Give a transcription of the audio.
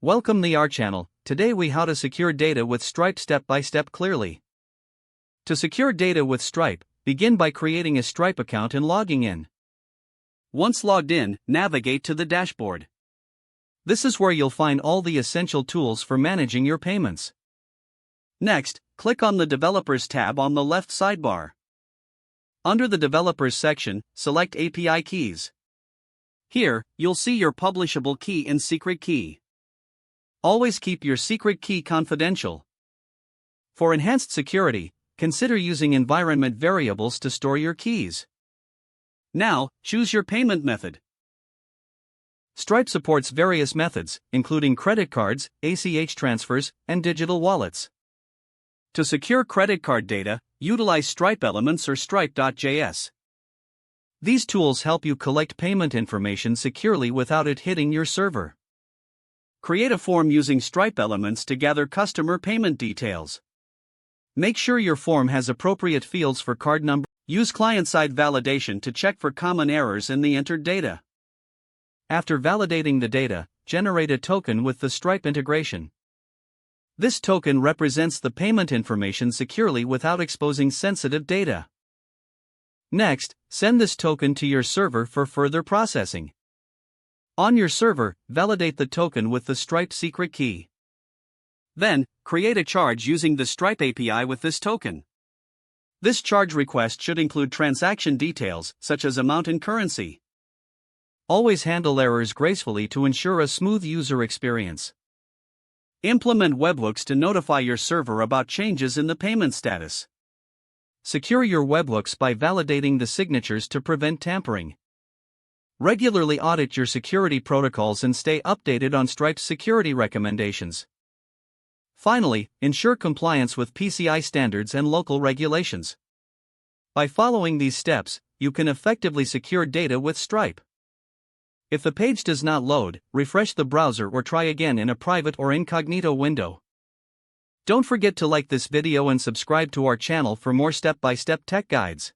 Welcome to our channel. Today we how to secure data with Stripe step by step clearly. To secure data with Stripe, begin by creating a Stripe account and logging in. Once logged in, navigate to the dashboard. This is where you'll find all the essential tools for managing your payments. Next, click on the Developers tab on the left sidebar. Under the Developers section, select API Keys. Here, you'll see your publishable key and secret key. Always keep your secret key confidential. For enhanced security, consider using environment variables to store your keys. Now, choose your payment method. Stripe supports various methods, including credit cards, ACH transfers, and digital wallets. To secure credit card data, utilize Stripe Elements or Stripe.js. These tools help you collect payment information securely without it hitting your server. Create a form using Stripe Elements to gather customer payment details. Make sure your form has appropriate fields for card number. Use client-side validation to check for common errors in the entered data. After validating the data, generate a token with the Stripe integration. This token represents the payment information securely without exposing sensitive data. Next, send this token to your server for further processing. On your server, validate the token with the Stripe secret key. Then, create a charge using the Stripe API with this token. This charge request should include transaction details, such as amount and currency. Always handle errors gracefully to ensure a smooth user experience. Implement webhooks to notify your server about changes in the payment status. Secure your webhooks by validating the signatures to prevent tampering. Regularly audit your security protocols and stay updated on Stripe's security recommendations. Finally, ensure compliance with PCI standards and local regulations. By following these steps, you can effectively secure data with Stripe. If the page does not load, refresh the browser or try again in a private or incognito window. Don't forget to like this video and subscribe to our channel for more step-by-step tech guides.